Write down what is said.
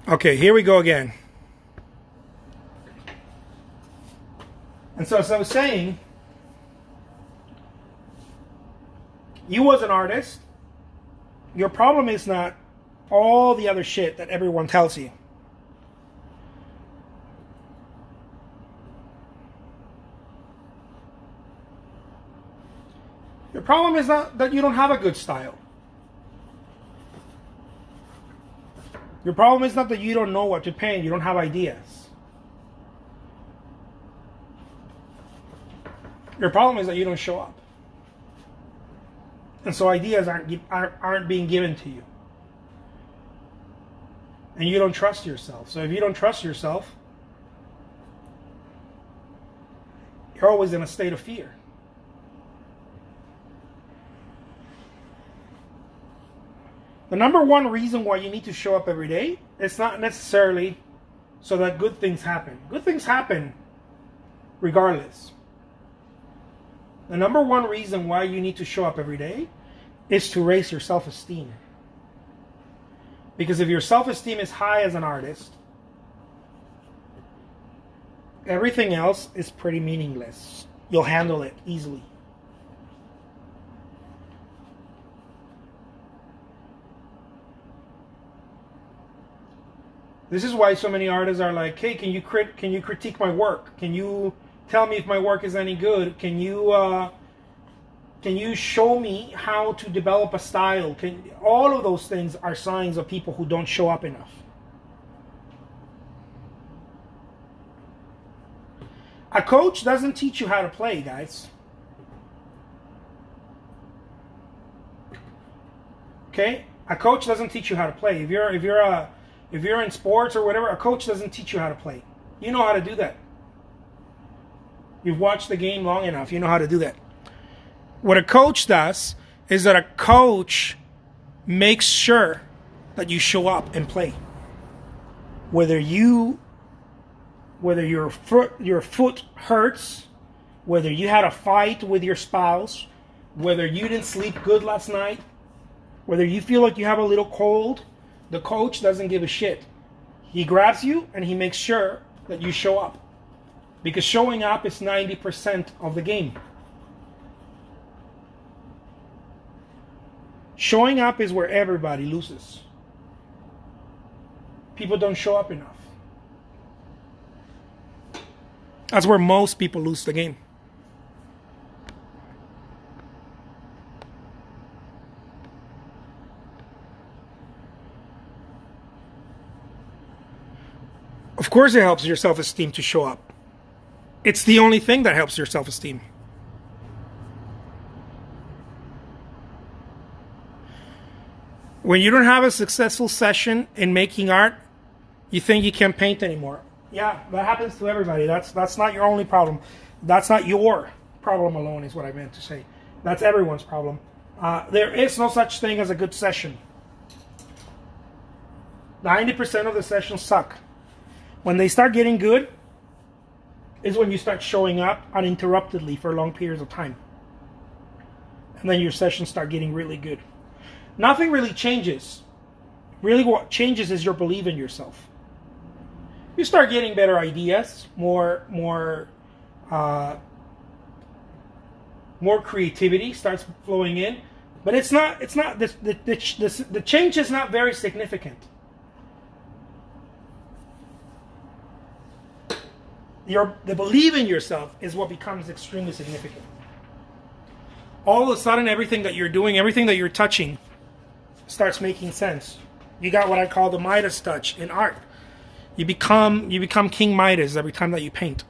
Okay, here we go again. And so, as I was saying, you as an artist, your problem is not all the other shit that everyone tells you. Your problem is not that you don't have a good style. Your problem is not that you don't know what to paint, you don't have ideas. Your problem is that you don't show up. And so ideas aren't being given to you. And you don't trust yourself. So if you don't trust yourself, you're always in a state of fear. The number one reason why you need to show up every day, it's not necessarily so that good things happen. Good things happen regardless. The number one reason why you need to show up every day is to raise your self-esteem. Because if your self-esteem is high as an artist, everything else is pretty meaningless. You'll handle it easily. This is why so many artists are like, hey, can you critique my work? Can you tell me if my work is any good? Can you show me how to develop a style? All of those things are signs of people who don't show up enough. A coach doesn't teach you how to play, guys. Okay? A coach doesn't teach you how to play. If you're in sports or whatever, a coach doesn't teach you how to play. You know how to do that. You've watched the game long enough. You know how to do that. What a coach does is that a coach makes sure that you show up and play. Whether your foot hurts, whether you had a fight with your spouse, whether you didn't sleep good last night, whether you feel like you have a little cold, the coach doesn't give a shit. He grabs you and he makes sure that you show up. Because showing up is 90% of the game. Showing up is where everybody loses. People don't show up enough. That's where most people lose the game. Of course it helps your self-esteem to show up. It's the only thing that helps your self-esteem. When you don't have a successful session in making art, you think you can't paint anymore. Yeah, that happens to everybody. That's not your only problem. That's not your problem alone, is what I meant to say. That's everyone's problem. There is no such thing as a good session. 90% of the sessions suck. When they start getting good is when you start showing up uninterruptedly for long periods of time. And then your sessions start getting really good. Nothing really changes. Really what changes is your belief in yourself. You start getting better ideas, more creativity starts flowing in, but the change is not very significant. The belief in yourself is what becomes extremely significant. All of a sudden, everything that you're doing, everything that you're touching, starts making sense. You got what I call the Midas touch in art. You become King Midas every time that you paint.